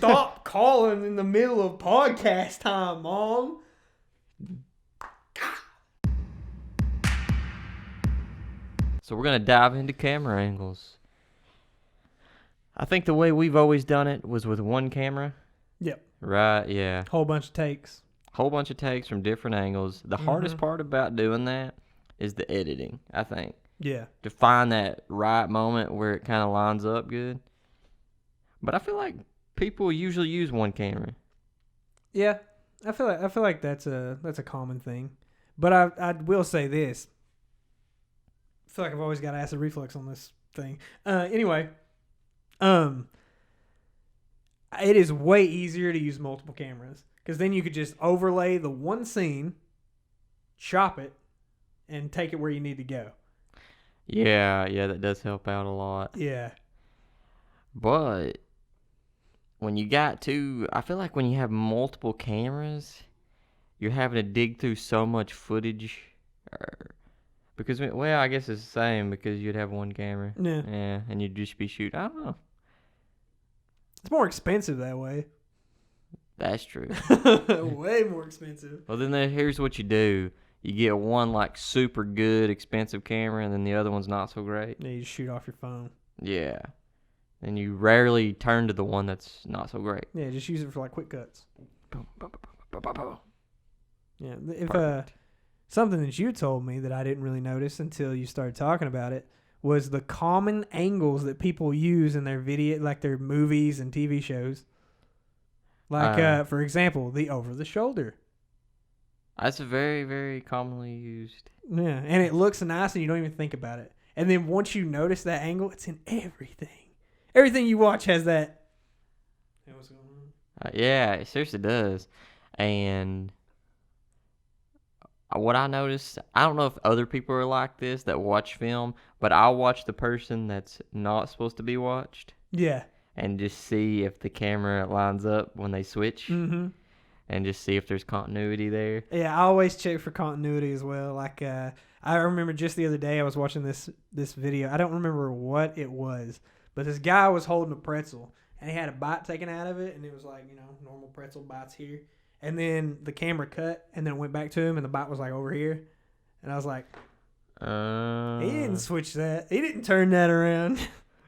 Stop calling in the middle of podcast time, Mom. So we're going to dive into camera angles. I think the way we've always done it was with one camera. Yep. Right, yeah. Whole bunch of takes. Whole bunch of takes from different angles. The hardest part about doing that is the editing, I think. Yeah. To find that right moment where it kind of lines up good. But I feel like people usually use one camera. Yeah. I feel like that's a common thing. But I will say this. I feel like I've always got acid reflux on this thing. Anyway, it is way easier to use multiple cameras because then you could just overlay the one scene, chop it, and take it where you need to go. Yeah, that does help out a lot. Yeah. But when you got to, I feel like when you have multiple cameras, you're having to dig through so much footage. Because, well, I guess it's the same because you'd have one camera. Yeah. Yeah, and you'd just be shooting. I don't know. It's more expensive that way. That's true. Way more expensive. Well, then here's what you do. You get one, like, super good, expensive camera, and then the other one's not so great. Yeah, you just shoot off your phone. Yeah. And you rarely turn to the one that's not so great. Yeah, just use it for, like, quick cuts. Boom, boom, boom, boom, boom, boom. Yeah, if Perfect. something that you told me that I didn't really notice until you started talking about it was the common angles that people use in their video, like their movies and TV shows. Like, for example, the over-the-shoulder. That's very, very commonly used. Yeah, and it looks nice and you don't even think about it. And then once you notice that angle, it's in everything. Everything you watch has that. Hey, what's going on? Yeah, it seriously does. And what I noticed, I don't know if other people are like this that watch film, but I'll watch the person that's not supposed to be watched Yeah. and just see if the camera lines up when they switch and just see if there's continuity there. Yeah, I always check for continuity as well. Like, I remember just the other day I was watching this video. I don't remember what it was, but this guy was holding a pretzel, and he had a bite taken out of it, and it was like, normal pretzel bites here. And then the camera cut, and then it went back to him, and the bite was like over here. And I was like, he didn't switch that. He didn't turn that around.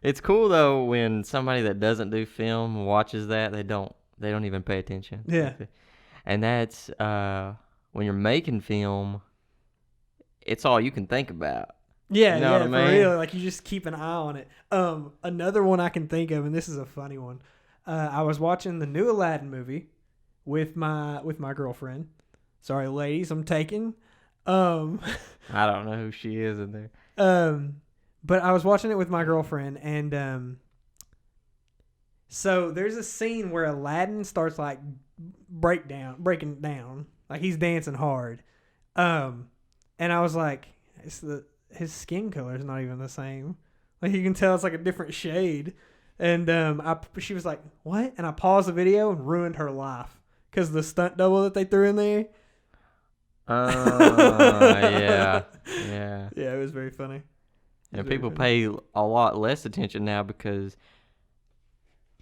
It's cool though when somebody that doesn't do film watches that. They don't even pay attention. Yeah. And that's when you're making film, it's all you can think about. Yeah, you know what I mean? For real. Like, you just keep an eye on it. Another one I can think of, and this is a funny one. I was watching the new Aladdin movie with my girlfriend. Sorry, ladies, I'm taken. I don't know who she is in there. But I was watching it with my girlfriend, and so there's a scene where Aladdin starts like breaking down, like he's dancing hard. And I was like, his skin color is not even the same. Like, you can tell it's like a different shade. And she was like, "What?" And I paused the video and ruined her life because the stunt double that they threw in there. Yeah. Yeah, it was very funny. And people pay a lot less attention now because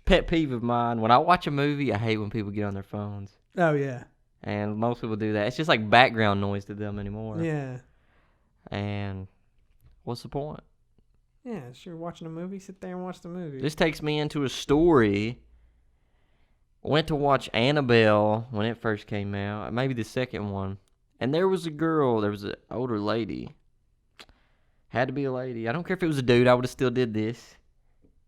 pet peeve of mine, when I watch a movie, I hate when people get on their phones. Oh, yeah. And most people do that. It's just like background noise to them anymore. Yeah. And what's the point? Yeah, you're watching a movie, sit there and watch the movie. This takes me into a story. Went to watch Annabelle when it first came out, maybe the second one. And there was an older lady. Had to be a lady. I don't care if it was a dude, I would have still did this.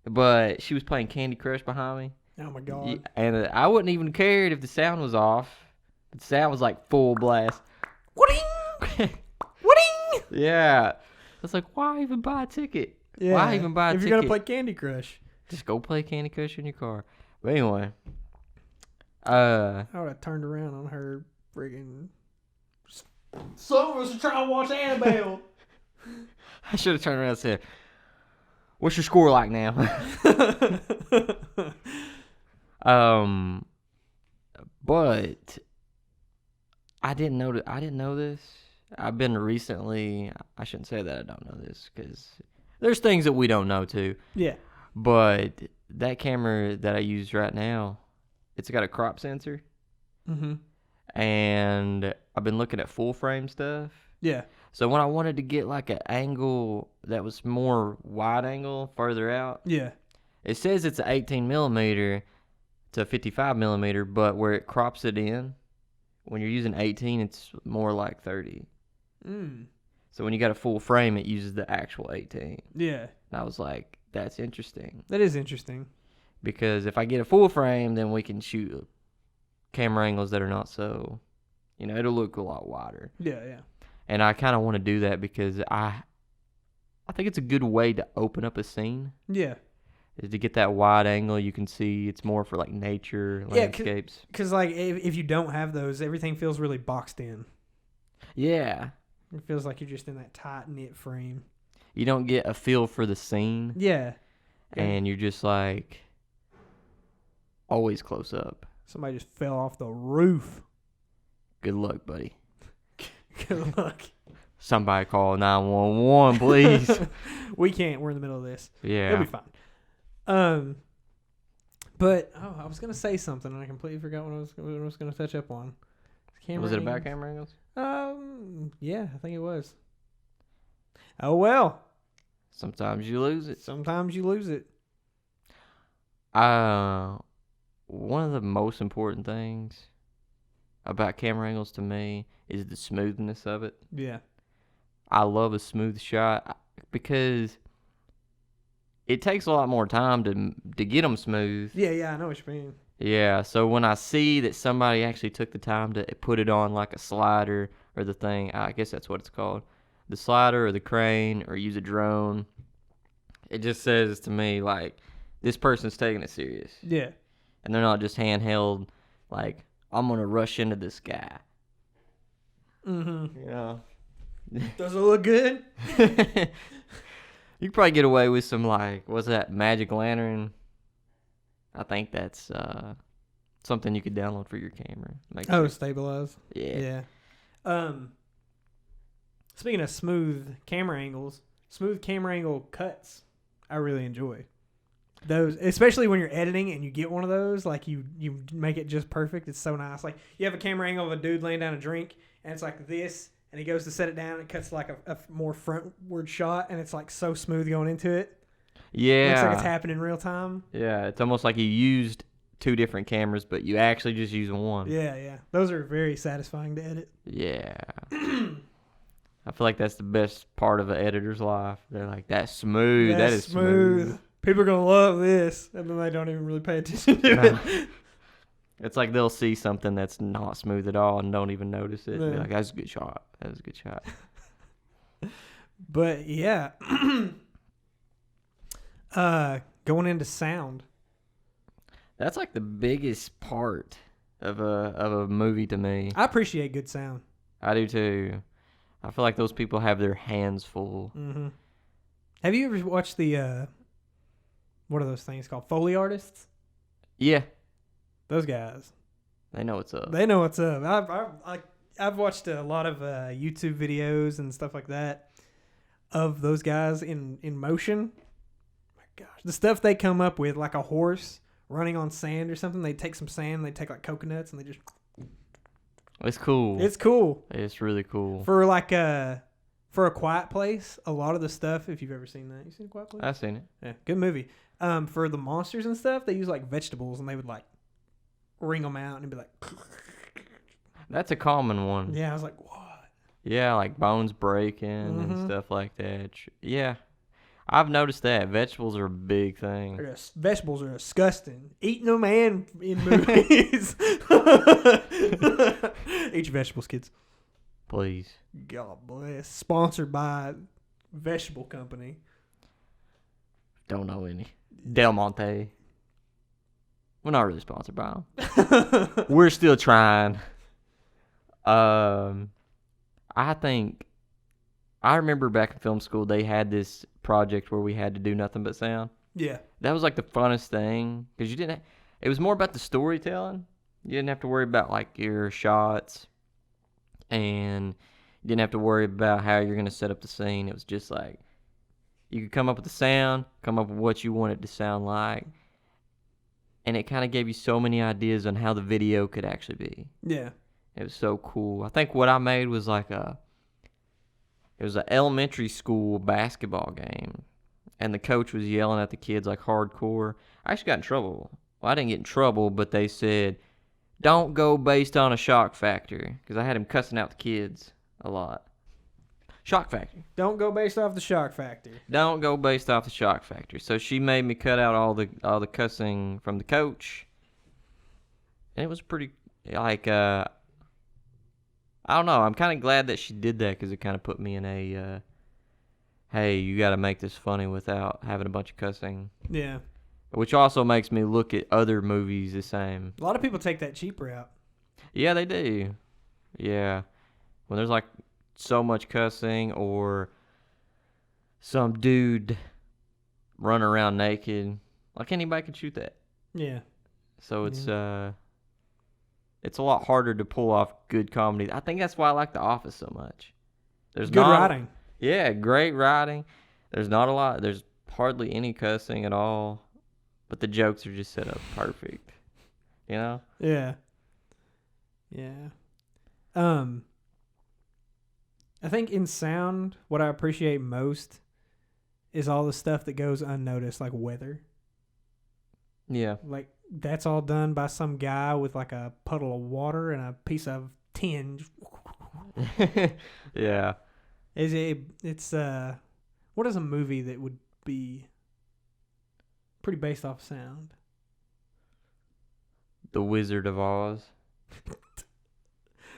But she was playing Candy Crush behind me. Oh, my God. And I wouldn't even care if the sound was off. The sound was like full blast. What-ding! What-ding! Yeah. I was like, why even buy a ticket? Yeah. Why even buy a ticket? If you're going to play Candy Crush. Just go play Candy Crush in your car. But anyway. I would have turned around on her friggin'... Some of us are trying to watch Annabelle. I should have turned around and said, what's your score like now? But I didn't know this. I've been recently, I shouldn't say that I don't know this because there's things that we don't know too. Yeah. But that camera that I use right now, it's got a crop sensor, Mm-hmm. and I've been looking at full frame stuff. Yeah. So when I wanted to get like an angle that was more wide angle, further out, Yeah. it says it's an 18 millimeter to 55 millimeter, but where it crops it in, when you're using 18, it's more like 30. Mm. So when you got a full frame, it uses the actual 18. Yeah. And I was like, that's interesting. That is interesting. Because if I get a full frame, then we can shoot camera angles that are not so, it'll look a lot wider. Yeah, yeah. And I kind of want to do that because I think it's a good way to open up a scene. Yeah. Is to get that wide angle you can see. It's more for like nature, landscapes. Because like if you don't have those, everything feels really boxed in. Yeah. It feels like you're just in that tight knit frame. You don't get a feel for the scene. Yeah. And you're just like always close up. Somebody just fell off the roof. Good luck, buddy. Good luck. Somebody call 911, please. We can't. We're in the middle of this. Yeah. It'll be fine. But I was gonna say something and I completely forgot what I was gonna touch up on. Was it about camera angles? Yeah, I think it was. Oh well. Sometimes you lose it. Sometimes you lose it. One of the most important things about camera angles to me is the smoothness of it. Yeah. I love a smooth shot because it takes a lot more time to get them smooth. Yeah, I know what you mean. Yeah, so when I see that somebody actually took the time to put it on like a slider or the thing, I guess that's what it's called, the slider or the crane or use a drone, it just says to me like this person's taking it serious. Yeah. And they're not just handheld like I'm going to rush into this guy. Mm-hmm. Yeah. Does it look good? You could probably get away with some like, what's that, Magic Lantern? I think that's something you could download for your camera. Stabilize. Yeah. Speaking of smooth camera angle cuts, I really enjoy those, especially when you're editing and you get one of those, like you make it just perfect. It's so nice. Like you have a camera angle of a dude laying down a drink, and it's like this, and he goes to set it down, and it cuts like a more frontward shot, and it's like so smooth going into it. Yeah. Looks like it's happening in real time. Yeah, it's almost like you used two different cameras, but you actually just use one. Yeah. Those are very satisfying to edit. Yeah. I feel like that's the best part of an editor's life. They're like, that's smooth. That is smooth. People are going to love this. And then they don't even really pay attention to it. It's like they'll see something that's not smooth at all and don't even notice it. Yeah. Be like, that's a good shot. That was a good shot. But yeah. Going into sound. That's like the biggest part of a movie to me. I appreciate good sound. I do too. I feel like those people have their hands full. Mm-hmm. Have you ever watched the what are those things called? Foley artists? Yeah. Those guys. They know what's up. They know what's up. I've watched a lot of YouTube videos and stuff like that of those guys in motion. My gosh, the stuff they come up with, like a horse running on sand or something. They take some sand, they take like coconuts, and they just. It's cool. It's cool. It's really cool. For like for a Quiet Place, a lot of the stuff. If you've ever seen that, you seen a Quiet Place? I've seen it. Yeah, good movie. For the monsters and stuff, they use like vegetables, and they would like wring them out and be like. That's a common one. Yeah, I was like, what? Yeah, like bones breaking and stuff like that. Yeah, I've noticed that vegetables are a big thing. Vegetables are disgusting. Eating them and in movies. Eat your vegetables, kids. Please. God bless. Sponsored by Vegetable Company. Don't know any. Del Monte. We're not really sponsored by them. We're still trying. I think I remember back in film school they had this project where we had to do nothing but sound. Yeah. That was like the funnest thing because you didn't. It was more about the storytelling. You didn't have to worry about like your shots, and you didn't have to worry about how you're gonna set up the scene. It was just like you could come up with the sound, come up with what you want it to sound like, and it kind of gave you so many ideas on how the video could actually be. Yeah. It was so cool. I think what I made was like it was an elementary school basketball game, and the coach was yelling at the kids like hardcore. I actually got in trouble. Well, I didn't get in trouble, but they said, don't go based on a shock factor, because I had him cussing out the kids a lot. Shock factor. Don't go based off the shock factor. Don't go based off the shock factor. So she made me cut out all the cussing from the coach, and it was pretty like I don't know. I'm kind of glad that she did that because it kind of put me in a hey, you got to make this funny without having a bunch of cussing. Yeah. Which also makes me look at other movies the same. A lot of people take that cheap route. Yeah, they do. Yeah. When there's like so much cussing or some dude running around naked, like anybody can shoot that. Yeah. So it's a lot harder to pull off good comedy. I think that's why I like The Office so much. There's good writing. Yeah, great writing. There's not a lot. There's hardly any cussing at all, but the jokes are just set up perfect. You know? Yeah. Yeah. I think in sound, what I appreciate most is all the stuff that goes unnoticed, like weather. Yeah. Like, that's all done by some guy with like a puddle of water and a piece of tin. Yeah. It's what is a movie that would be pretty based off sound? The Wizard of Oz.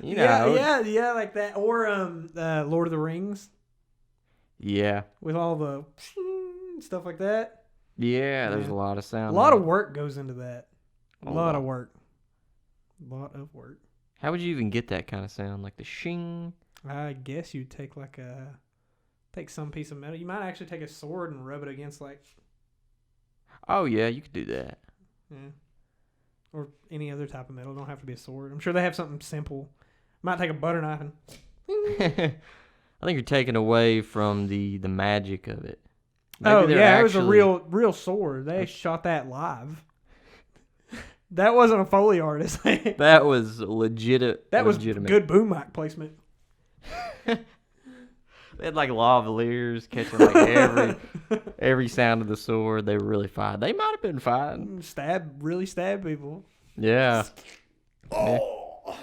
You Yeah, know. yeah, like that. Or Lord of the Rings Yeah. with all the stuff like that. Yeah, there's Yeah. a lot of sound. A lot of work goes into that. A A lot lot. of work. A lot of work. How would you even get that kind of sound? Like the shing? I guess you'd take some piece of metal. You might actually take a sword and rub it against like, Oh, yeah, you could do that. yeah, or any other type of metal. It don't have to be a sword. I'm sure they have something simple. Might take a butter knife and. I think you're taking away from the magic of it. Maybe they're yeah, it was a actually- real sword. They shot that live. That wasn't a Foley artist. That was legit. That was legitimate. good boom mic placement. They had like lavaliers catching like every sound of the sword. They were really fine. They might have been fine. Really stab people. Yeah. Oh.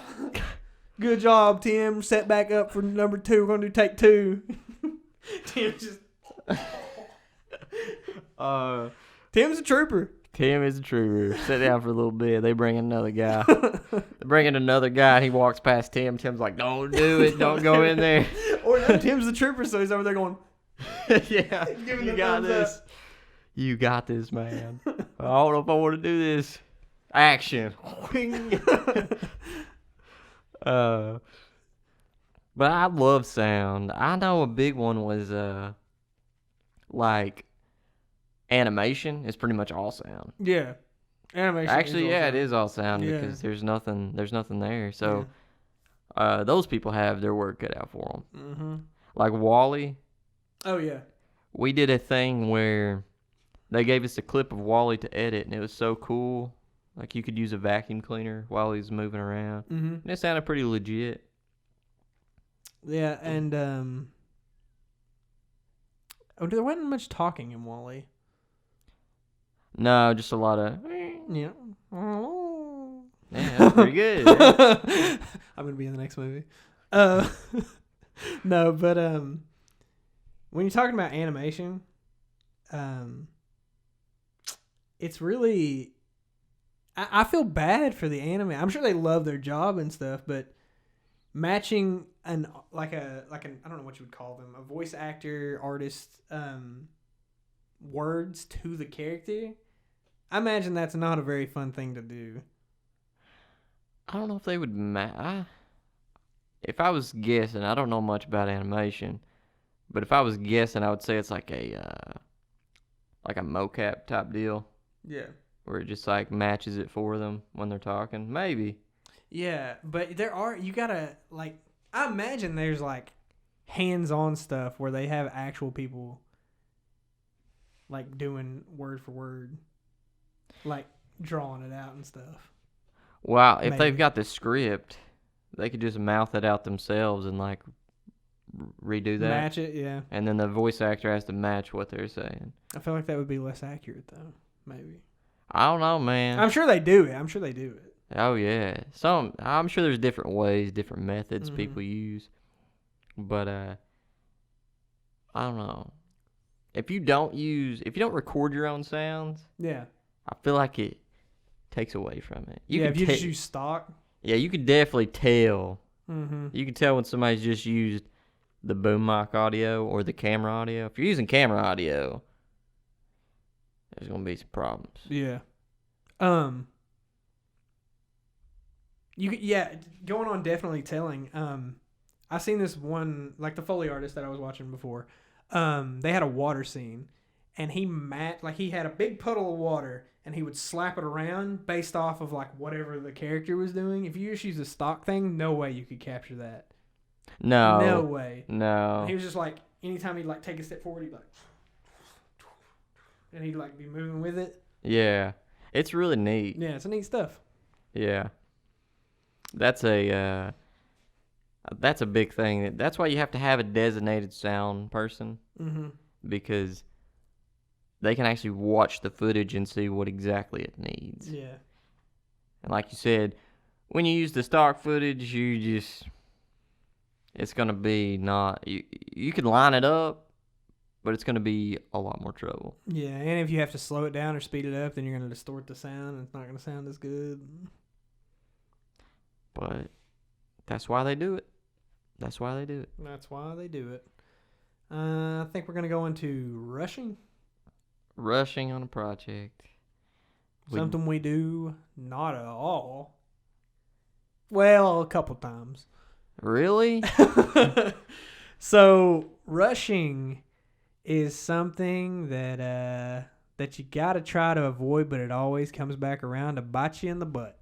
Good job, Tim. Set back up for number 2. We're gonna do take 2. Tim just. Tim's a trooper. Tim is a trooper. Sit down for a little bit. They bring in another guy. They bring in another guy, and he walks past Tim. Tim's like, "Don't do it. Don't go in there." Or no, Tim's the trooper, so he's over there going. Yeah, Giving you the got thumbs this. up. You got this, man. I don't know if I want to do this. Action. But I love sound. I know a big one was like animation is pretty much all sound. Yeah, animation. Actually, yeah, it is all sound Yeah. because there's nothing there. So those people have their work cut out for them. Mm-hmm. Like Wall-E, Oh yeah. we did a thing where they gave us a clip of Wall-E to edit, and it was so cool. Like you could use a vacuum cleaner while he's moving around. Mm-hmm. And it sounded pretty legit. Yeah, and there wasn't much talking in Wall-E. No, just a lot of. Yeah. Yeah, that's pretty good. Yeah. I'm gonna be in the next movie. No, but when you're talking about animation, it's really. I feel bad for the anime. I'm sure they love their job and stuff, but matching I don't know what you would call them, a voice actor, artist, words to the character. I imagine that's not a very fun thing to do. I don't know if they would if I was guessing, I don't know much about animation, but if I was guessing, I would say it's like a mocap type deal Yeah. where it just like matches it for them when they're talking. Maybe. Yeah, but I imagine there's like hands-on stuff where they have actual people like doing word for word. Like drawing it out and stuff. Wow, if Maybe. they've got the script, they could just mouth it out themselves and like redo that. Match it, yeah. And then the voice actor has to match what they're saying. I feel like that would be less accurate though. Maybe. I don't know, man. I'm sure they do it. Oh yeah, I'm sure there's different ways, different methods people use, but I don't know. If you don't record your own sounds, Yeah. I feel like it takes away from it. If you just use stock. Yeah, you could definitely tell. Mm-hmm. You can tell when somebody's just used the boom mic audio or the camera audio. If you're using camera audio, there's gonna be some problems. Yeah. Going on definitely telling. I seen this one, like the Foley artist that I was watching before. They had a water scene, and he had a big puddle of water, and he would slap it around based off of like whatever the character was doing. If you just use a stock thing, no way you could capture that. No way. No. And he was just like, anytime he'd like take a step forward, he'd like, and he'd like be moving with it. Yeah, it's really neat. Yeah, it's neat stuff. Yeah, that's a big thing. That's why you have to have a designated sound person, because they can actually watch the footage and see what exactly it needs. Yeah. And like you said, when you use the stock footage, it's gonna be not you can line it up, but it's gonna be a lot more trouble. Yeah, and if you have to slow it down or speed it up, then you're gonna distort the sound, and it's not gonna sound as good. But that's why they do it. That's why they do it. I think we're gonna go into rushing. Rushing on a project. Something we do not at all. Well, a couple times. Really? So rushing is something that you gotta try to avoid, but it always comes back around to bite you in the butt.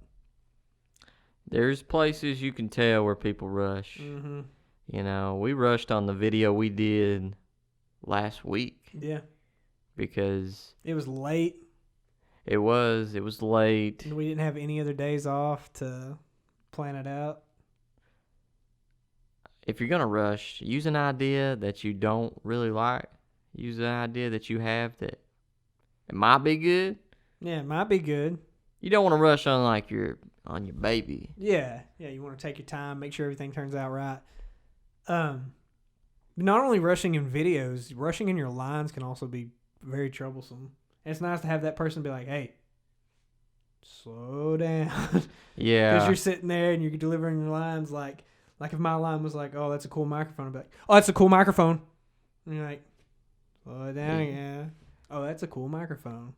There's places you can tell where people rush. Mm-hmm. You know, we rushed on the video we did last week. Yeah. Because it was late. It was late. And we didn't have any other days off to plan it out. If you're going to rush, use an idea that you don't really like. Use an idea that you have that it might be good. Yeah, it might be good. You don't want to rush on like your baby. Yeah, you want to take your time, make sure everything turns out right. Not only rushing in videos, rushing in your lines can also be very troublesome. And it's nice to have that person be like, "Hey, slow down." Yeah. Because you're sitting there and you're delivering your lines like if my line was like, "Oh, that's a cool microphone," I'd be like, "Oh, that's a cool microphone." And you're like, "Slow it down, yeah. Oh, that's a cool microphone.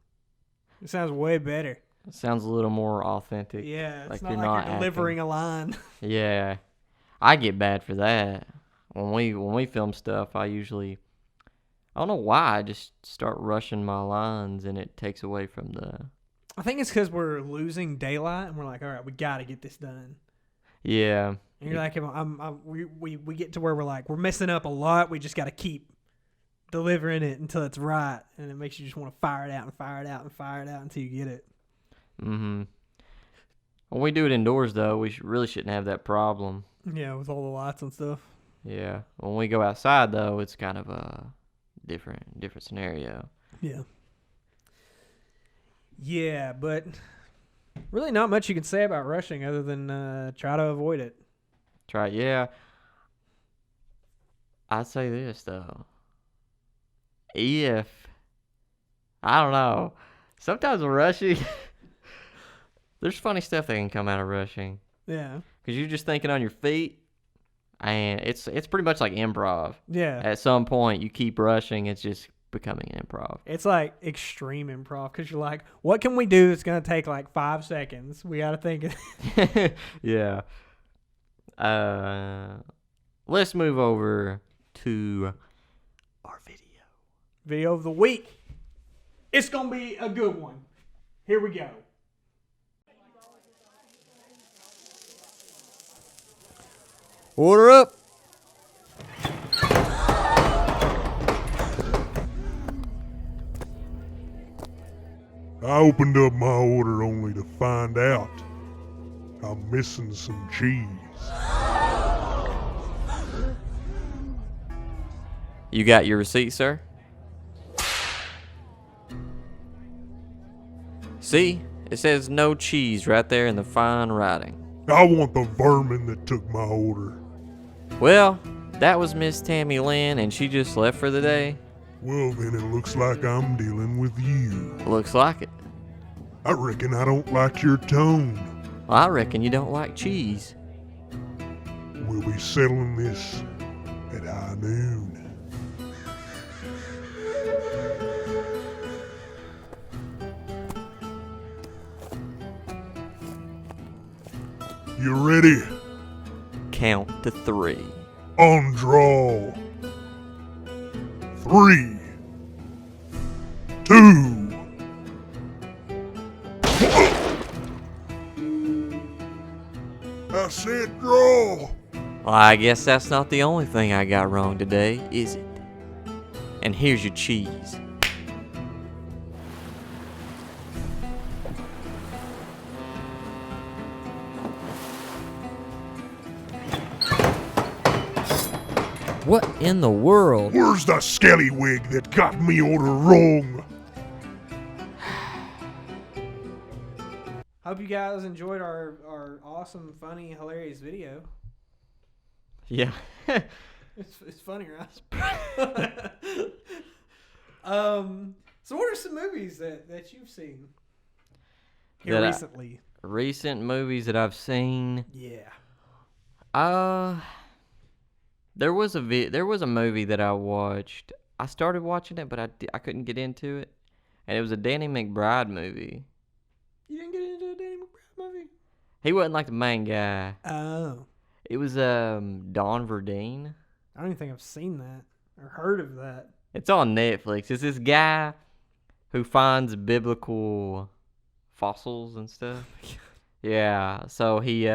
It sounds way better." It sounds a little more authentic. Yeah, it's like not you're delivering a line. Yeah, I get bad for that. When we film stuff, I don't know why, I just start rushing my lines and it takes away from the... I think it's because we're losing daylight and we're like, all right, we got to get this done. Yeah. And you're like, we get to where we're like, we're messing up a lot. We just got to keep delivering it until it's right. And it makes you just want to fire it out and fire it out and fire it out until you get it. Mm-hmm. When we do it indoors, though, we really shouldn't have that problem. Yeah, with all the lights and stuff. Yeah. When we go outside, though, it's kind of a different scenario. Yeah. Yeah, but really not much you can say about rushing other than try to avoid it. Yeah. I'd say this, though. I don't know. Sometimes rushing... There's funny stuff that can come out of rushing. Yeah. Because you're just thinking on your feet, and it's pretty much like improv. Yeah. At some point, you keep rushing, it's just becoming improv. It's like extreme improv because you're like, what can we do that's going to take like 5 seconds? We got to think. Yeah. Let's move over to our video. Video of the week. It's going to be a good one. Here we go. Order up. I opened up my order only to find out I'm missing some cheese. You got your receipt, sir? See? It says no cheese right there in the fine writing. I want the vermin that took my order. Well, that was Miss Tammy Lynn, and she just left for the day. Well, then it looks like I'm dealing with you. Looks like it. I reckon I don't like your tone. Well, I reckon you don't like cheese. We'll be settling this at high noon. You ready? Count to 3. On draw. 3, 2. I said draw. Well, I guess that's not the only thing I got wrong today, is it? And here's your cheese. What in the world? Where's the scallywag that got me order wrong? Hope you guys enjoyed our awesome, funny, hilarious video. Yeah. It's funny, right? So what are some movies that you've seen here recently? Recent movies that I've seen. Yeah. There was a movie that I watched. I started watching it, but I couldn't get into it. And it was a Danny McBride movie. You didn't get into a Danny McBride movie? He wasn't like the main guy. Oh. It was Don Verdeen. I don't even think I've seen that or heard of that. It's on Netflix. It's this guy who finds biblical fossils and stuff. Yeah, so he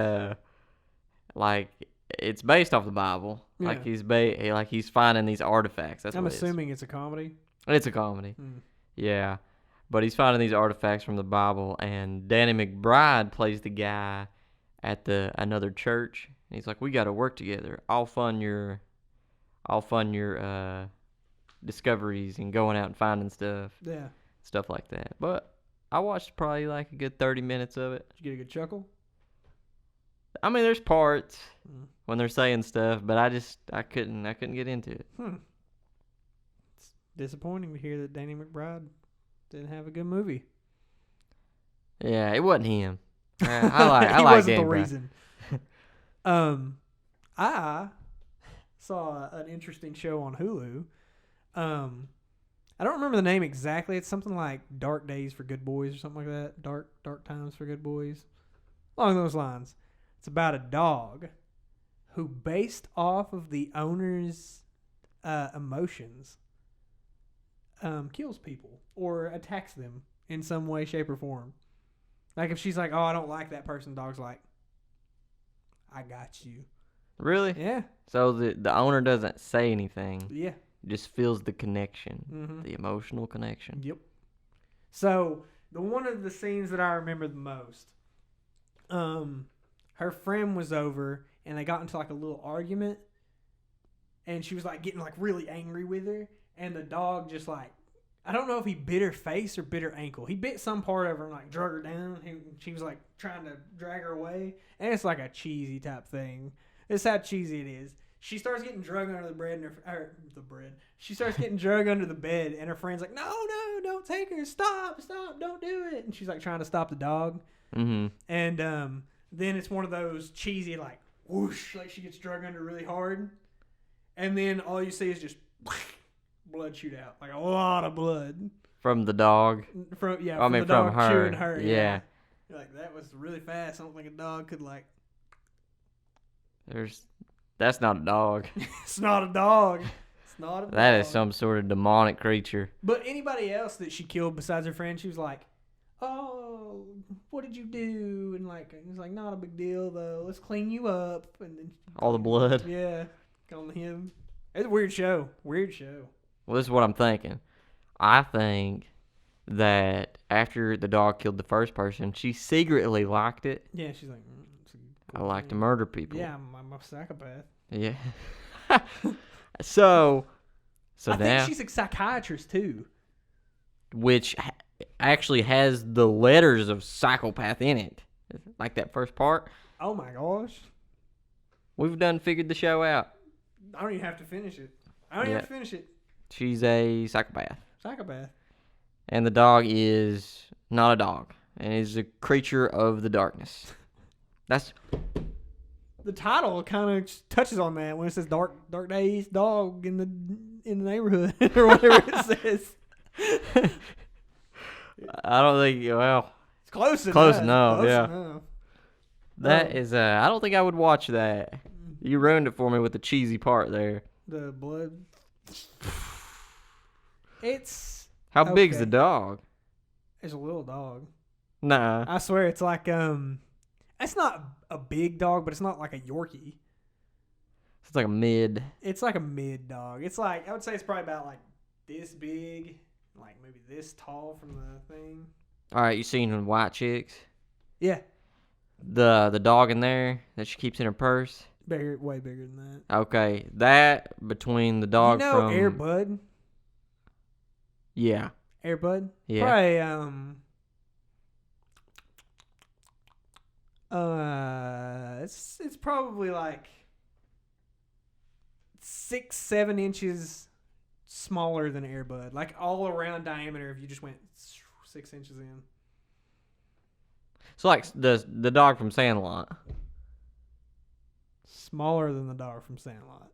it's based off the Bible. Yeah. Like he's finding these artifacts. That's I'm what it is. assuming it's a comedy. It's a comedy. Yeah. But he's finding these artifacts from the Bible, and Danny McBride plays the guy at another church. And he's like, "We got to work together. I'll fund your discoveries and going out and finding stuff." Yeah. Stuff like that. But I watched probably like a good 30 minutes of it. Did you get a good chuckle? I mean, there's parts when they're saying stuff, but I couldn't get into it. It's disappointing to hear that Danny McBride didn't have a good movie. Yeah, it wasn't him. I like he wasn't Dan the Brown. reason. I saw an interesting show on Hulu. I don't remember the name exactly. It's something like Dark Days for Good Boys or something like that. Dark Times for Good Boys. Along those lines. It's about a dog who, based off of the owner's emotions, kills people or attacks them in some way, shape, or form. Like if she's like, "Oh, I don't like that person," the dog's like, "I got you." Really? Yeah. So the owner doesn't say anything. Yeah. Just feels the connection, the emotional connection. Yep. So one of the scenes that I remember the most, her friend was over and they got into like a little argument, and she was like getting like really angry with her, and the dog just like, I don't know if he bit her face or bit her ankle. He bit some part of her and like drug her down. She was like trying to drag her away, and it's like a cheesy type thing. It's how cheesy it is. She starts getting drugged under the bread, She starts getting drugged under the bed, and her friend's like, "No, don't take her. Stop, don't do it." And she's like trying to stop the dog. Mm-hmm. And then it's one of those cheesy like whoosh, like she gets drugged under really hard, and then all you see is just blood shoot out, like a lot of blood From the dog. from I from mean, the dog from her. chewing her. Yeah. You're like, that was really fast. I don't think a dog could like. That's not a dog. It's not a dog. It's not a dog. That is some sort of demonic creature. But anybody else that she killed besides her friend, she was like, "Oh, what did you do?" And like, it was like, "Not a big deal though. Let's clean you up." And then All the blood. Yeah, on him. It's a weird show. Well, this is what I'm thinking. I think that after the dog killed the first person, she secretly liked it. Yeah, she's like, it's a I cool like to thing. murder people. Yeah, I'm a psychopath. Yeah. So I now, think she's a psychiatrist too. which actually has the letters of psychopath in it, like that first part. Oh my gosh. We've done figured the show out. I don't even have to finish it. I don't even have to finish it. She's a psychopath. Psychopath. And the dog is not a dog, and is a creature of the darkness. That's The title kind of touches on that when it says "dark days dog in the neighborhood" or whatever it says. I don't think. Well, It's close enough. Close enough, yeah. Enough. that is. I don't think I would watch that. You ruined it for me with the cheesy part there. The blood. It's How big's Okay. the dog? a little dog. Nah. I swear it's like it's not a big dog, but it's not like a Yorkie. It's like a mid. It's like a mid dog. It's like I would say it's probably about like this big, like maybe this tall from the thing. All right, you seen White Chicks? Yeah, The dog in there that she keeps in her purse. bigger, way bigger than that. Okay, that between the dog you know from Air Bud? Yeah. Air Bud? Yeah. Probably it's probably like 6-7 inches smaller than Air Bud. Like all around diameter if you just went 6 inches in. So like the dog from Sandlot. Smaller than the dog from Sandlot.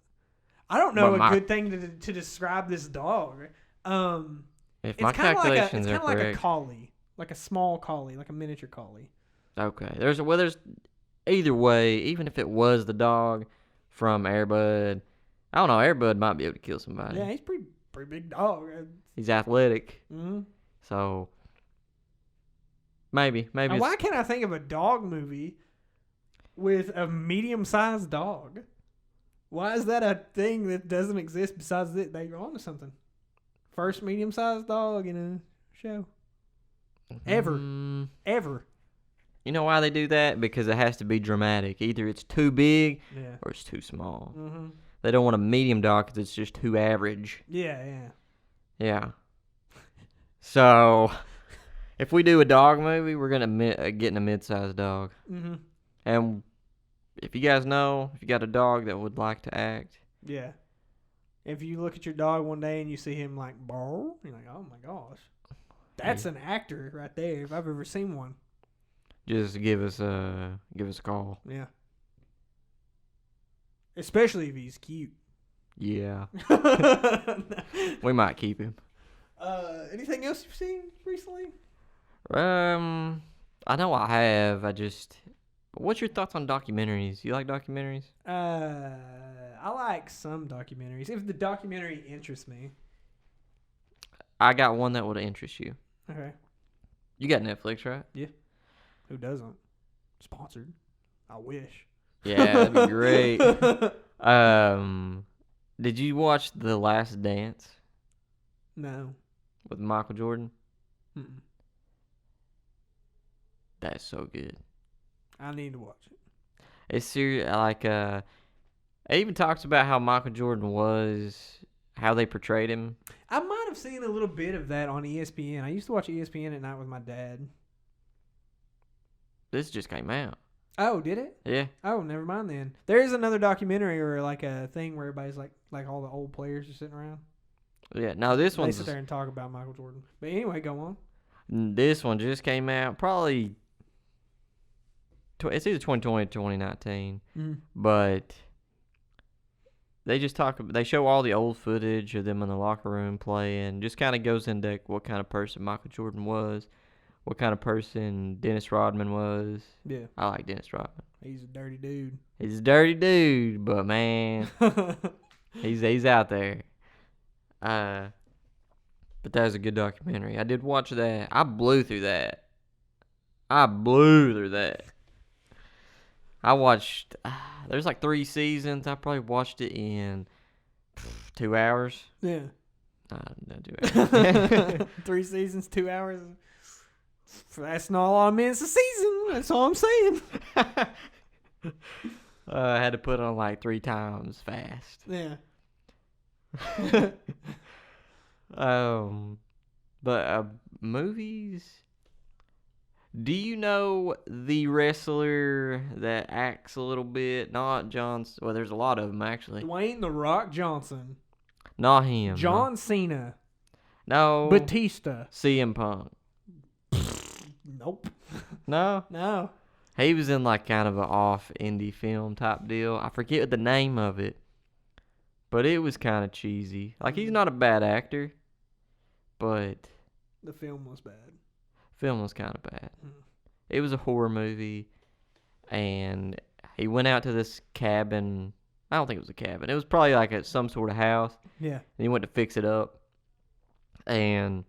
I don't know But a good thing to describe this dog. If It's my kind of like calculations are like a correct. collie, like a small collie, like a miniature collie. Okay. There's either way, even if it was the dog from Air Bud, I don't know, Air Bud might be able to kill somebody. Yeah, he's pretty big dog. He's athletic. Mm-hmm. So maybe Now, it's, why can't I think of a dog movie with a medium-sized dog? Why is that a thing that doesn't exist besides that they're on to something? First medium-sized dog in a show. Ever. Mm, Ever. you know why they do that? Because it has to be dramatic. Either it's too big Yeah. or it's too small. Mm-hmm. They don't want a medium dog because it's just too average. Yeah, yeah. Yeah. So, if we do a dog movie, we're gonna getting a mid-sized dog. Mm-hmm. And if you guys know, if you got a dog that would like to act, Yeah. If you look at your dog one day and you see him like bark, you're like, oh my gosh, that's an actor right there. If I've ever seen one. just give us a call. Yeah. Especially if he's cute. Yeah, we might keep him. Anything else you've seen recently? I know I have. What's your thoughts on documentaries? You like documentaries? I like some documentaries. If the documentary interests me. I got one that would interest you. Okay. You got Netflix, right? Who doesn't? Sponsored. I wish. Yeah, that'd be great. Did you watch The Last Dance No. with Michael Jordan? Mm-mm. That's so good. I need to watch it. It's serious. It even talks about how Michael Jordan was, how they portrayed him. I might have seen a little bit of that on ESPN. I used to watch ESPN at night with my dad. This just came out. Oh, did it? Yeah. Oh, never mind then. There is another documentary or like a thing where everybody's like all the old players are sitting around. Yeah. Now this They one's sit there and talk about Michael Jordan. But anyway, go on. this one just came out. Probably it's either 2020 or 2019. Mm. But they just they show all the old footage of them in the locker room playing. Just kind of goes into what kind of person Michael Jordan was, what kind of person Dennis Rodman was. Yeah. I like Dennis Rodman. He's a dirty dude. He's a dirty dude, but man, he's out there. But that was a good documentary. I did watch that. I blew through that. I watched. There's like 3 seasons. I probably watched it in 2 hours. Yeah. Don't do it. 3 seasons, 2 hours. That's not a lot of minutes a season. That's all I'm saying. I had to put on like 3 times fast. Yeah. But movies. Do you know the wrestler that acts a little bit? Not John. Well, there's a lot of them actually. Dwayne The Rock Johnson. Not him. John Cena. No. Batista. CM Punk. Nope. No. No. He was in like kind of an off indie film type deal. I forget the name of it, but it was kind of cheesy. Like he's not a bad actor, but The film was bad. film was kind of bad. Hmm. It was a horror movie, and he went out to this cabin. I don't think it was a cabin. It was probably like some sort of house. Yeah. And he went to fix it up, and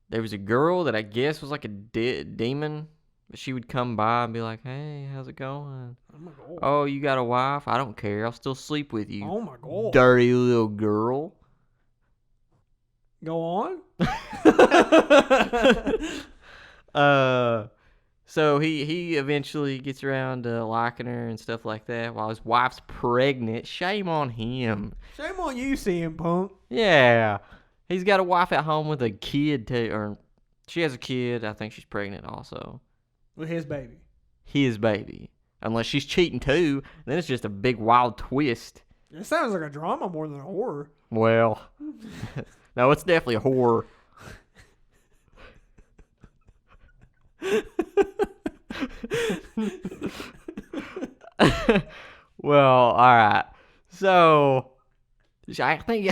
there was a girl that I guess was like a demon. But she would come by and be like, "Hey, how's it going? Oh my god. Oh, you got a wife? I don't care. I'll still sleep with you, Oh my god. dirty little girl." Go on. So he eventually gets around to liking her and stuff like that while his wife's pregnant. Shame on him. Shame on you, CM Punk. Yeah. He's got a wife at home with a kid too, or she has a kid. I think she's pregnant also. With his baby. His baby. Unless she's cheating too, then it's just a big wild twist. It sounds like a drama more than a horror. Well, no, it's definitely a horror. Well, all right. So, I think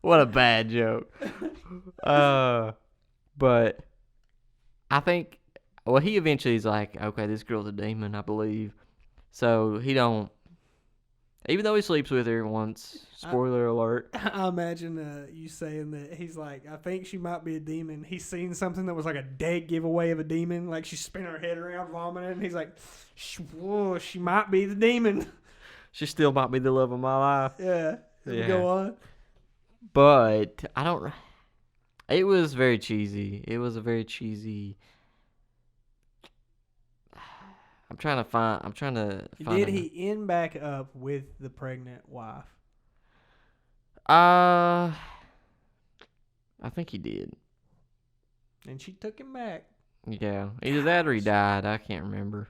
what a bad joke. But I think he eventually is like, okay, this girl's a demon, I believe. So he don't. Even though he sleeps with her once, spoiler alert. I imagine you saying that he's like, I think she might be a demon. He's seen something that was like a dead giveaway of a demon. Like she's spinning her head around vomiting. And he's like, whoa, she might be the demon. She still might be the love of my life. Yeah. Yeah. Go on. But I don't. It was very cheesy. It was a very cheesy. I'm trying to find. Did he end back up with the pregnant wife? I think he did. And she took him back. Yeah, either that or he died. I can't remember.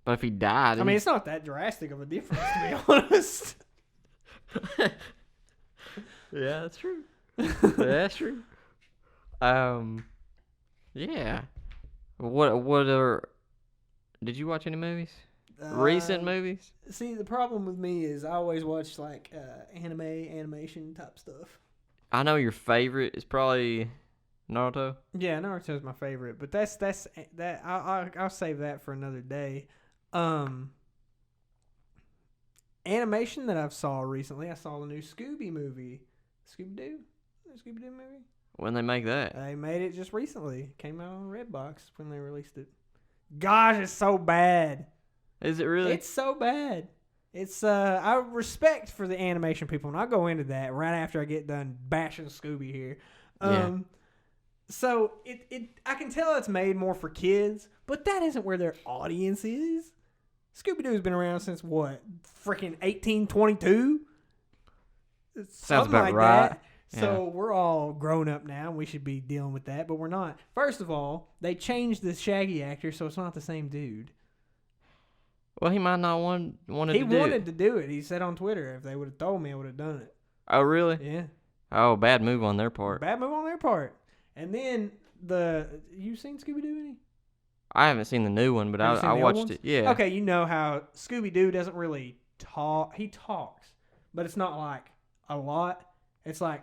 But if he died, I mean, it's not that drastic of a difference, to be honest. Yeah, that's true. That's true. Yeah. What are? Did you watch any movies? Recent movies? See, the problem with me is I always watch like animation type stuff. I know your favorite is probably Naruto. Yeah, Naruto's my favorite, but that's that. I'll save that for another day. Animation that I've saw recently, I saw the new Scooby movie. Scooby Doo? The Scooby Doo movie? When they make that? They made it just recently. Came out on Redbox when they released it. Gosh, it's so bad. Is it really? It's so bad. It's I respect for the animation people, and I'll go into that right after I get done bashing Scooby here. Yeah. So I can tell it's made more for kids, but that isn't where their audience is. Scooby Doo's been around since what? Freaking 1822? Sounds about right. That. So we're all grown up now, and we should be dealing with that, but we're not. First of all, they changed the Shaggy actor, so it's not the same dude. Well, he might not wanted to do it. He wanted to do it. He said on Twitter, if they would have told me, I would have done it. Oh, really? Yeah. Oh, bad move on their part. Bad move on their part. And then you seen Scooby Doo any? I haven't seen the new one, but I watched it. Yeah. Okay, you know how Scooby Doo doesn't really talk. He talks, but it's not like a lot. It's like,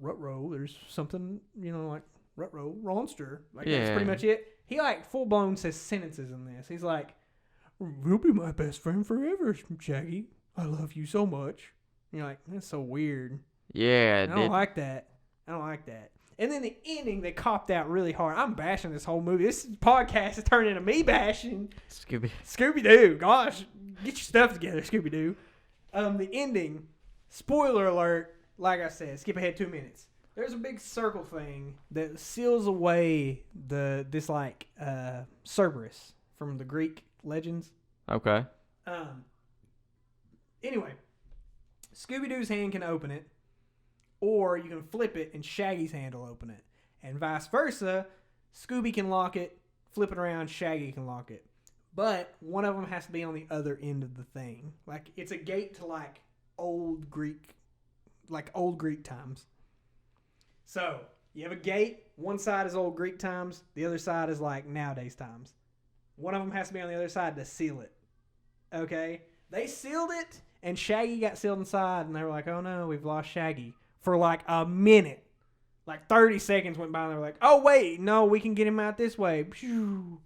Ruh-roh, there's something, like, Ruh-roh, Ronster. Like, that's pretty much it. He, like, full-blown says sentences in this. He's like, you'll be my best friend forever, Shaggy. I love you so much. And you're like, that's so weird. Yeah. I don't like that. And then the ending, they copped out really hard. I'm bashing this whole movie. This podcast has turned into me bashing Scooby Doo. Gosh, get your stuff together, Scooby Doo. The ending, spoiler alert, like I said, skip ahead 2 minutes. There's a big circle thing that seals away this Cerberus from the Greek legends. Okay. Anyway, Scooby-Doo's hand can open it, or you can flip it and Shaggy's hand will open it. And vice versa, Scooby can lock it, flip it around, Shaggy can lock it. But one of them has to be on the other end of the thing. Like, it's a gate to, like, old Greek times. So, you have a gate, one side is old Greek times, the other side is, like, nowadays times. One of them has to be on the other side to seal it. Okay? They sealed it, and Shaggy got sealed inside, and they were like, oh no, we've lost Shaggy. For, like, a minute. Like, 30 seconds went by, and they were like, oh wait, no, we can get him out this way. Pew.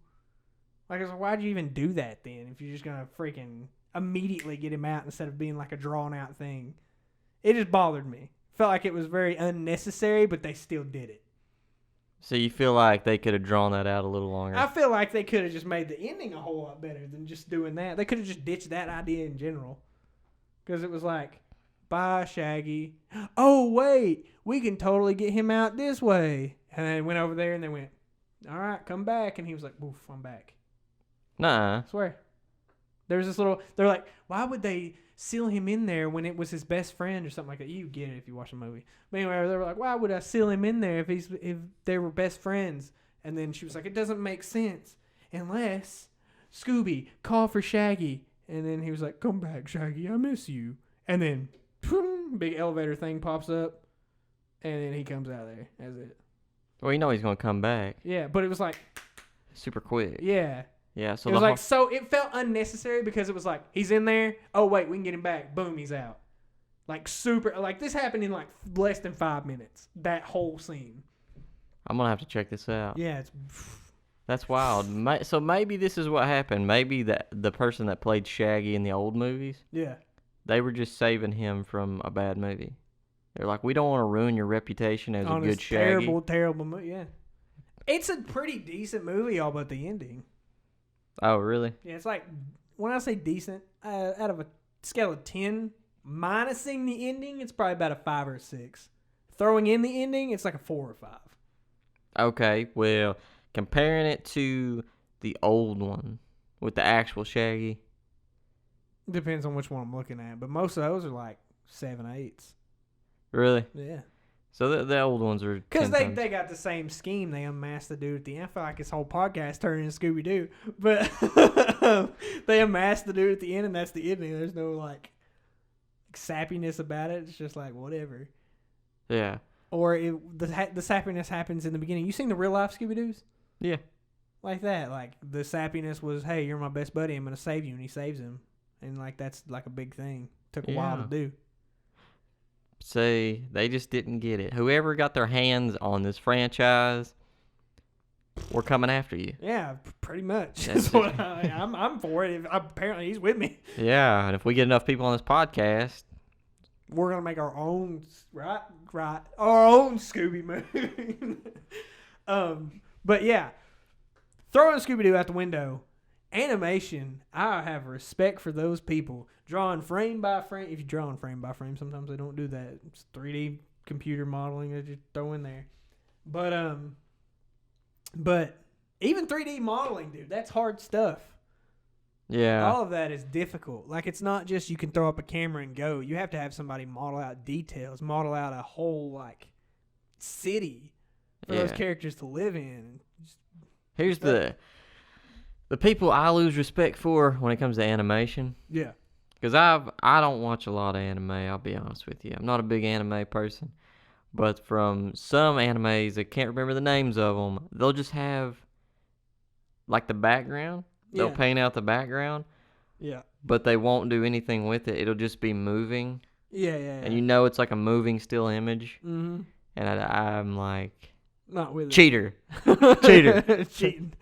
Like, I was like, why'd you even do that then if you're just going to freaking immediately get him out instead of being like a drawn-out thing? It just bothered me. Felt like it was very unnecessary, but they still did it. So you feel like they could have drawn that out a little longer? I feel like they could have just made the ending a whole lot better than just doing that. They could have just ditched that idea in general. Because it was like, bye, Shaggy. Oh, wait, we can totally get him out this way. And they went over there and they went, all right, come back. And he was like, woof, I'm back. Nuh-uh. I swear. There's this little, they're like, why would they seal him in there when it was his best friend or something like that? You get it if you watch the movie. But anyway, they were like, why would I seal him in there if they were best friends? And then she was like, it doesn't make sense unless Scooby, call for Shaggy. And then he was like, come back, Shaggy, I miss you. And then, boom, big elevator thing pops up. And then he comes out of there. That's it. Well, you know he's going to come back. Yeah, but it was like, super quick. yeah. Yeah, so it was like, so it felt unnecessary because it was like, he's in there. Oh, wait, we can get him back. Boom, he's out. Like, super, like, this happened in like less than 5 minutes. That whole scene. I'm going to have to check this out. Yeah, it's. That's wild. So maybe this is what happened. Maybe the person that played Shaggy in the old movies, Yeah. they were just saving him from a bad movie. They're like, we don't want to ruin your reputation as a good Shaggy. Terrible movie, yeah. It's a pretty decent movie, all but the ending. Oh, really? Yeah, it's like, when I say decent, out of a scale of 10, minusing the ending, it's probably about a 5 or a 6. Throwing in the ending, it's like a 4 or 5. Okay, well, comparing it to the old one with the actual Shaggy. Depends on which one I'm looking at, but most of those are like 7, 8s. Really? Yeah. So the old ones are... Because they got the same scheme. They unmasked the dude at the end. I feel like this whole podcast turned into Scooby Doo. But they unmasked the dude at the end, and that's the ending. There's no, like, sappiness about it. It's just like, whatever. Yeah. Or the sappiness happens in the beginning. You seen the real-life Scooby Doos? Yeah. Like that. Like, the sappiness was, hey, you're my best buddy. I'm going to save you. And he saves him. And, like, that's, like, a big thing. Took a while to do. See, they just didn't get it. Whoever got their hands on this franchise, we're coming after you. Yeah, pretty much. That's what I'm for it. Apparently, he's with me. Yeah, and if we get enough people on this podcast, we're gonna make our own our own Scooby movie. But yeah, throwing Scooby Doo out the window. Animation, I have respect for those people. Drawing frame by frame. If you're drawing frame by frame, sometimes they don't do that. It's 3D computer modeling that you throw in there. But even 3D modeling, dude, that's hard stuff. yeah. All of that is difficult. Like, it's not just you can throw up a camera and go. You have to have somebody model out details, model out a whole, like, city for those characters to live in. Here's the people I lose respect for when it comes to animation. Yeah. Because I don't watch a lot of anime, I'll be honest with you. I'm not a big anime person. But from some animes, I can't remember the names of them, they'll just have, like, the background. They'll paint out the background. Yeah. But they won't do anything with it. It'll just be moving. Yeah. And you know it's like a moving still image. Mm-hmm. And I'm like... Not with Cheater. it. Cheater. Cheating.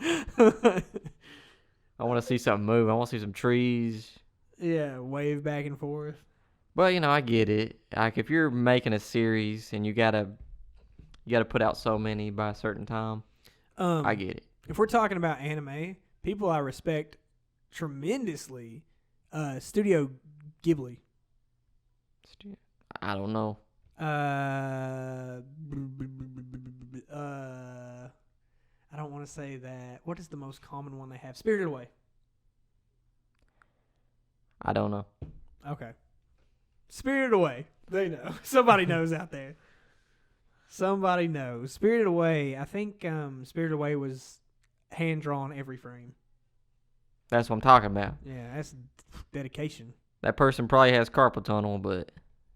I want to see something move. I want to see some trees. Yeah, wave back and forth. But, you know, I get it. Like, if you're making a series and you gotta put out so many by a certain time, I get it. If we're talking about anime, people I respect tremendously, Studio Ghibli. I don't know. I don't want to say that. What is the most common one they have? Spirited Away. I don't know. Okay. Spirited Away. They know. Somebody knows out there. Somebody knows. Spirited Away. I think Spirited Away was hand drawn every frame. That's what I'm talking about. Yeah, that's dedication. That person probably has carpal tunnel, but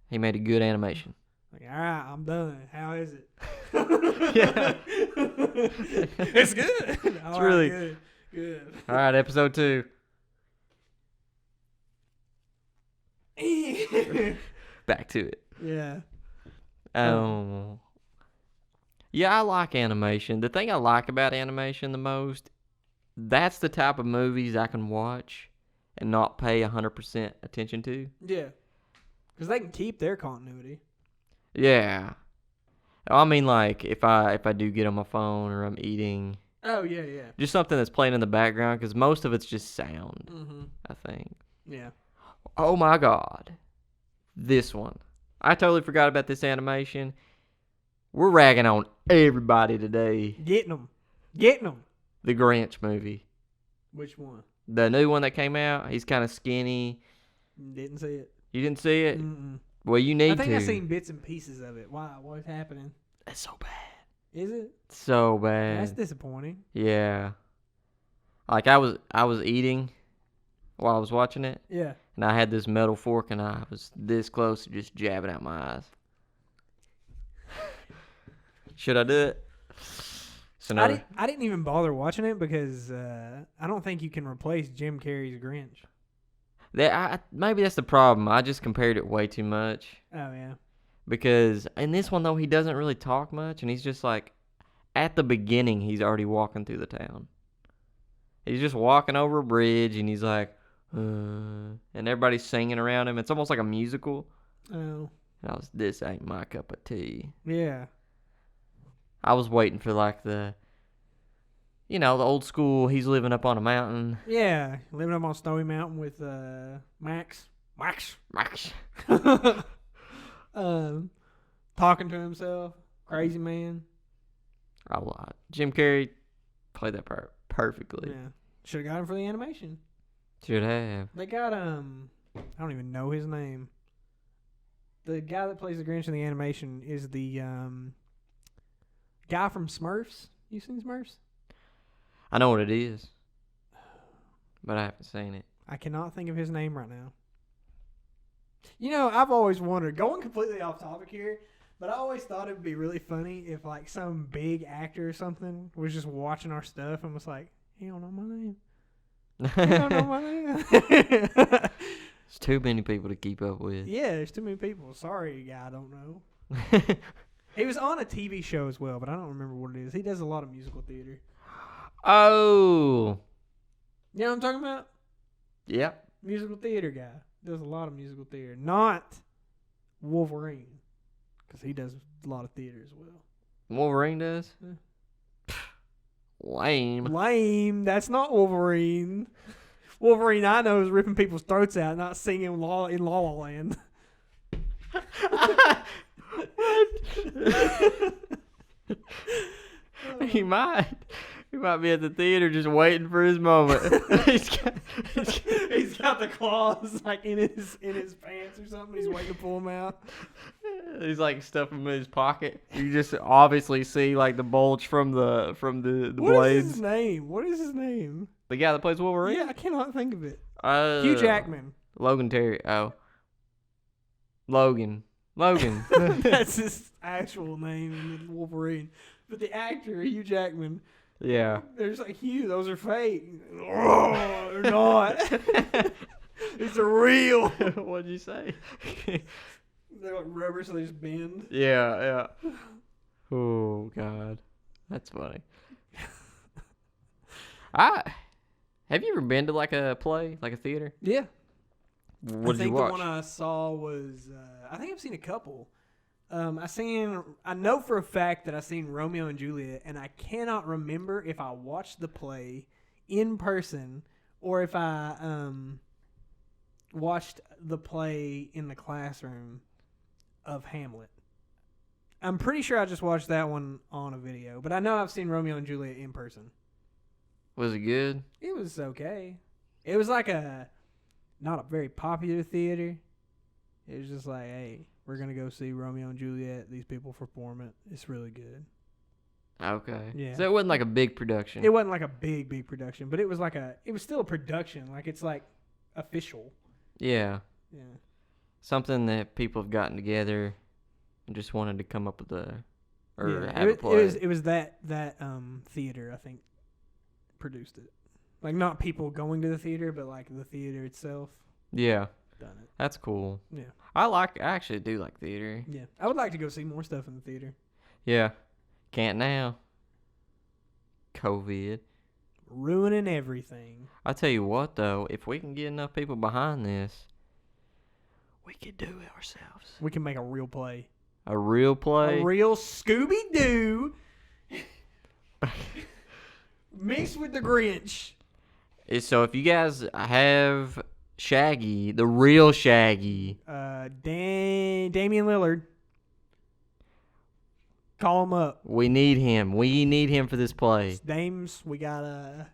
he made a good animation. Like, all right, I'm done. How is it? Yeah. It's good. It's really good. Good. All right, episode 2. Back to it. Yeah. Yeah, I like animation. The thing I like about animation the most, that's the type of movies I can watch and not pay 100% attention to. Yeah. Because they can keep their continuity. Yeah. I mean, like, if I do get on my phone or I'm eating, Oh, yeah, yeah. just something that's playing in the background, because most of it's just sound, Mm-hmm. I think. Yeah. Oh, my God. This one. I totally forgot about this animation. We're ragging on everybody today. Getting them. Getting them. The Grinch movie. Which one? The new one that came out, he's kind of skinny. Didn't see it. You didn't see it? Mm-mm. Well, you need I think to. I've seen bits and pieces of it. Why? What's happening? It's so bad. Is it? So bad. That's disappointing. Yeah. Like, I was eating while I was watching it, Yeah. and I had this metal fork, and I was this close to just jabbing out my eyes. Should I do it? So no. I didn't even bother watching it because I don't think you can replace Jim Carrey's Grinch. Maybe that's the problem. I just compared it way too much. Oh, yeah. Because in this one, though, he doesn't really talk much, and he's just like, at the beginning, he's already walking through the town. He's just walking over a bridge, and he's like, and everybody's singing around him. It's almost like a musical. Oh. And this ain't my cup of tea. Yeah. I was waiting for, like, the old school, he's living up on a mountain. Yeah. Living up on Snowy Mountain with Max. Talking to himself. Crazy man. Jim Carrey played that part perfectly. Yeah. Should have got him for the animation. Should have. They got I don't even know his name. The guy that plays the Grinch in the animation is the guy from Smurfs. You seen Smurfs? I know what it is, but I haven't seen it. I cannot think of his name right now. You know, I've always wondered, going completely off topic here, but I always thought it would be really funny if, like, some big actor or something was just watching our stuff and was like, he don't know my name. He don't know my name. There's too many people to keep up with. Yeah, there's too many people. Sorry, guy, I don't know. He was on a TV show as well, but I don't remember what it is. He does a lot of musical theater. Oh. You know what I'm talking about? Yep. Musical theater guy. Does a lot of musical theater. Not Wolverine. Because he does a lot of theater as well. Wolverine does? Yeah. Lame. Lame. That's not Wolverine. Wolverine I know is ripping people's throats out, not singing in La La Land. He might be at the theater just waiting for his moment. he's got the claws like in his pants or something. He's waiting to pull them out. He's like stuffing them in his pocket. You just obviously see like the bulge from the blades. What is his name? What is his name? The guy that plays Wolverine? Yeah, I cannot think of it. Hugh Jackman. Logan Terry. Oh. Logan. That's his actual name in Wolverine. But the actor, Hugh Jackman. Yeah. There's like, Hugh, those are fake. Oh, they're not. These are real. What'd you say? They're like rubber, so they just bend. Yeah. Oh, God. That's funny. Have you ever been to like a play, like a theater? Yeah. What did you watch? The one I saw was, I think I've seen a couple. I know for a fact that I've seen Romeo and Juliet, and I cannot remember if I watched the play in person or if I watched the play in the classroom. of Hamlet. I'm pretty sure I just watched that one on a video, but I know I've seen Romeo and Juliet in person. Was it good? It was okay. It was like not a very popular theater. It was just like, hey, we're going to go see Romeo and Juliet. These people perform it. It's really good. Okay. Yeah. So it wasn't like a big production. It wasn't like a big production, but it was still a production. Like, it's like official. Yeah. Yeah. Something that people have gotten together and just wanted to come up with have it, a play. It was that theater, I think, produced it. Like, not people going to the theater, but like the theater itself Yeah. done it. That's cool. Yeah. I actually do like theater. Yeah. I would like to go see more stuff in the theater. Yeah. Can't now. COVID. Ruining everything. I tell you what, though, if we can get enough people behind this, we could do it ourselves. We can make a real play. A real play? A real Scooby Doo mixed with the Grinch. So if you guys have Shaggy, the real Shaggy. Damian Lillard. Call him up. We need him. We need him for this play. Dames, we got a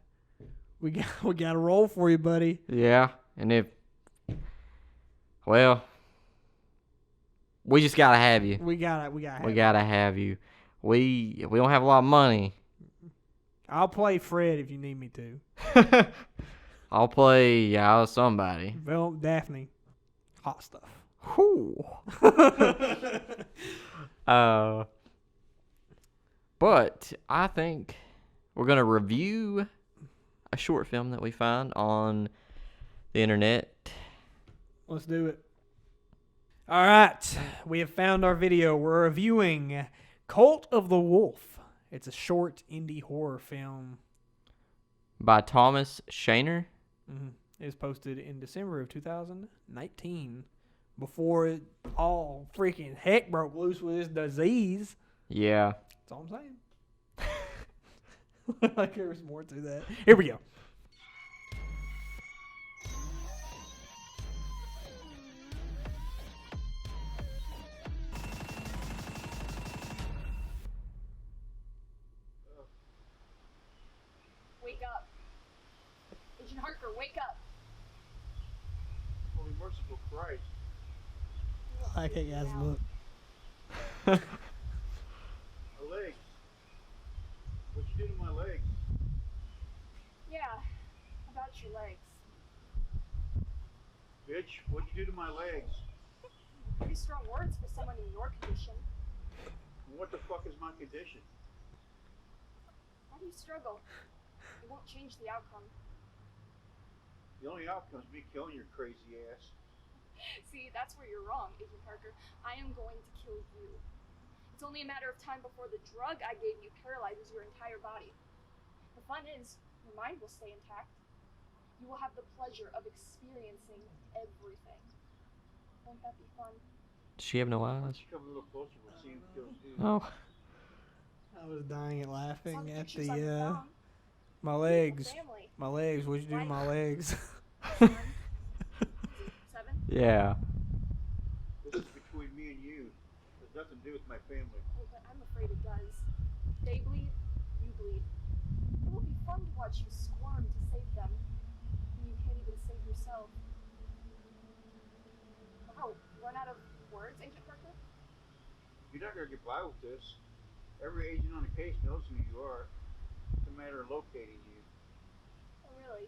roll for you, buddy. Yeah, and we just gotta have you. We gotta have you. We don't have a lot of money. I'll play Fred if you need me to. I'll play somebody. Well, Daphne, hot stuff. Whew. But I think we're gonna review a short film that we found on the internet. Let's do it. All right, we have found our video. We're reviewing Cult of the Wolf. It's a short indie horror film. By Thomas Shaner. Mm-hmm. It was posted in December of 2019, before it all freaking heck broke loose with this disease. Yeah. That's all I'm saying. Like there's more to that. Here we go. Wake up. Agent Harker, wake up. Holy merciful Christ. I can't guys look. My legs. What you do to my legs? Yeah, about your legs. Bitch, what you do to my legs? Pretty strong words for someone in your condition. What the fuck is my condition? Why do you struggle? It won't change the outcome. The only outcome is me killing your crazy ass. See, that's where you're wrong, Agent Parker. I am going to kill you. It's only a matter of time before the drug I gave you paralyzes your entire body. The fun is, your mind will stay intact. You will have the pleasure of experiencing everything. Won't that be fun? Does she have no Why eyes? don't you come a little closer? We'll see him kill you. Oh. I was dying at laughing Saw the at pictures on your the phone. my Beautiful legs. family. My legs. What'd you do to my legs? 7? Yeah. This is between me and you. It has nothing to do with my family. Oh, but I'm afraid it does. They bleed, you bleed. It will be fun to watch you squirm to save them. And you can't even save yourself. Wow, run out of words, Agent Parker? You're not gonna get by with this. Every agent on the case knows who you are. It's a matter of locating you. Oh, really?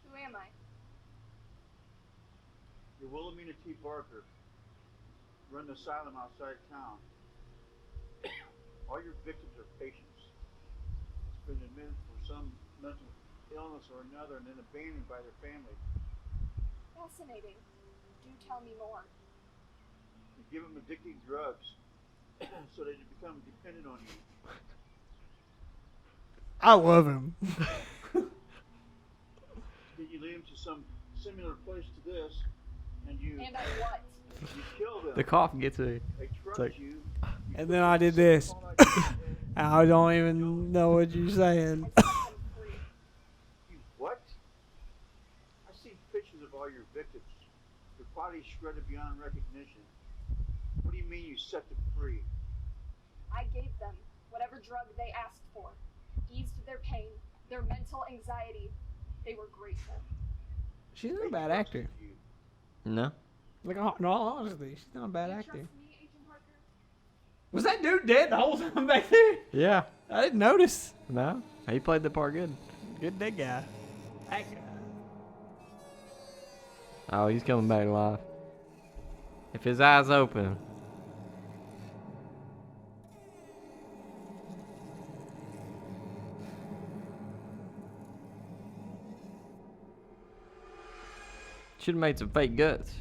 Who am I? You're Wilhelmina T. Barker. Run the asylum outside town. All your victims are patients. It's been admitted for some mental illness or another and then abandoned by their family. Fascinating. Do tell me more. You give them addicting drugs so they become dependent on you. I love him. Then you lead them to some similar place to this, and you And I what? kill them. The cough gets a. They trust like- you. And then I did this. I don't even know what you're saying. I set them free. You what? I see pictures of all your victims. Your bodies shredded beyond recognition. What do do you mean you set them free? I gave them whatever drug they asked for, eased their pain, their mental anxiety. They were grateful. She's not a They bad trusted actor. you. No. Like, in all honesty, she's not a bad You actor. trust me, Agent Parker? Was that dude dead the whole time back there? Yeah. I didn't notice. No. He played the part good. Good dead guy. That guy. Oh, he's coming back alive. If his eyes open. Should have made some fake guts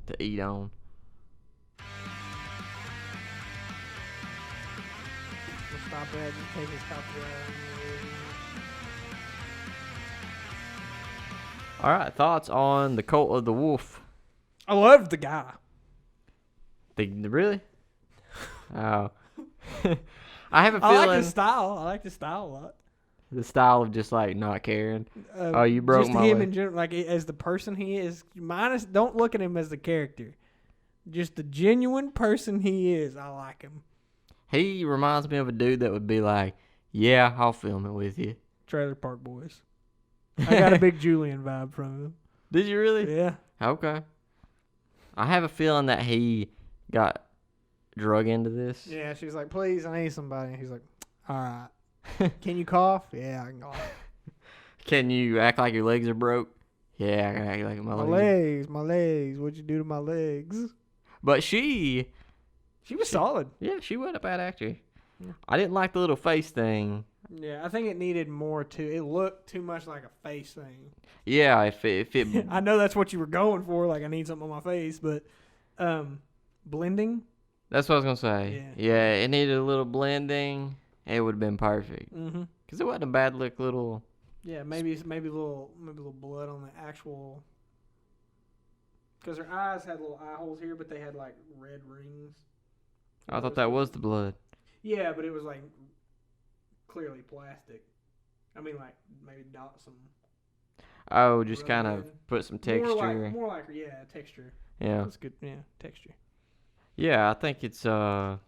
to eat on. We'll stop that and take his copyright. All right, thoughts on the Cult of the Wolf? I love the guy. Really? Oh. I have a I feeling like his style. I like his style a lot. the style of just like not caring. Oh, you broke just my him leg. in general, like as the person he is. Minus, don't look at him as the character. Just the genuine person he is. I like him. He reminds me of a dude that would be like, "Yeah, I'll film it with you." Trailer Park Boys. I got a big Julian vibe from him. Did you really? Yeah. Okay. I have a feeling that he got drug into this. Yeah, she's like, please, I need somebody. He's like, all right. Can you cough? Yeah, I can cough. Can you act like your legs are broke? Yeah, I can act like my legs. My legs. What'd you do to my legs? But she was solid. yeah, she was a bad actor. Yeah. I didn't like the little face thing. Yeah, I think it needed more to. It looked too much like a face thing. Yeah, if it I know that's what you were going for. Like, I need something on my face, but blending. that's what I was gonna say. Yeah, it needed a little blending. It would have been perfect. Mm-hmm. Cause it wasn't a bad look little. Yeah, maybe a little blood on the actual. Because her eyes had little eye holes here, but they had like red rings. I thought that was the blood. Yeah, but it was like clearly plastic. I mean, like maybe dot some. Oh, just Rub kind it of in. put some texture. More like texture. Yeah. That's good. Yeah, texture. Yeah, I think it's it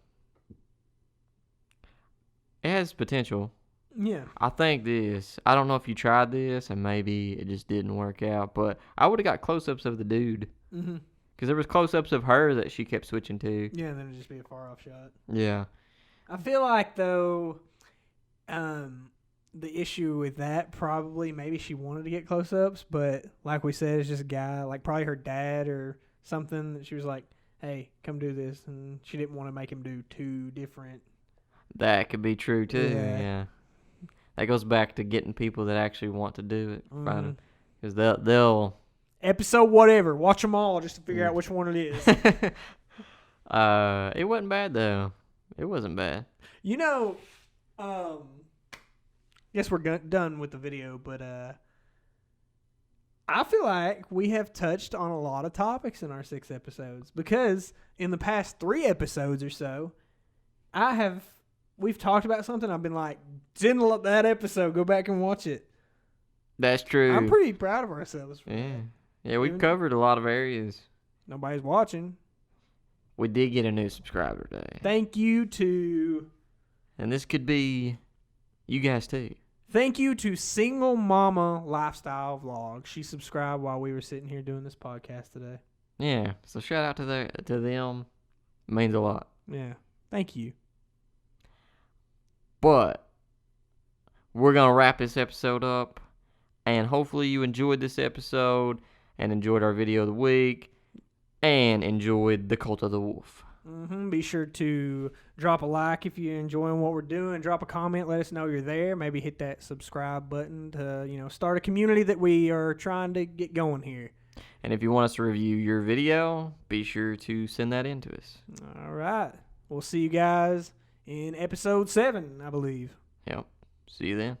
has potential. Yeah. I think this. I don't know if you tried this and maybe it just didn't work out, but I would have got close-ups of the dude. Mm-hmm. Because there was close-ups of her that she kept switching to. Yeah, and then it'd just be a far off shot. Yeah. I feel like though, the issue with that probably maybe she wanted to get close ups, but like we said, it's just a guy, like probably her dad or something that she was like, "Hey, come do this," and she didn't want to make him do two different. That could be true too. Yeah. Yeah. That goes back to getting people that actually want to do it. Mhm. Because they'll Episode whatever, watch them all just to figure out which one it is. It wasn't bad though. It wasn't bad. You know, guess we're done with the video, but I feel like we have touched on a lot of topics in our 6 episodes because in the past 3 episodes or so, we've talked about something. I've been like, didn't love that episode. Go back and watch it. That's true. I'm pretty proud of ourselves. For Yeah. that. Yeah, we've Even- covered a lot of areas. Nobody's watching. We did get a new subscriber today. Thank you to And this could be you guys too. Single Mama Lifestyle Vlog. She subscribed while we were sitting here doing this podcast today. Yeah. So shout out to them. Means a lot. Yeah. Thank you. But we're going to wrap this episode up. And hopefully you enjoyed this episode and enjoyed our video of the week and enjoyed the Cult of the Wolf. Be sure to drop a like if you're enjoying what we're doing. Drop a comment. Let us know you're there. Maybe hit that subscribe button to, start a community that we are trying to get going here. And if you want us to review your video, be sure to send that in to us. All right. We'll see you guys in episode 7, I believe. Yep. See you then.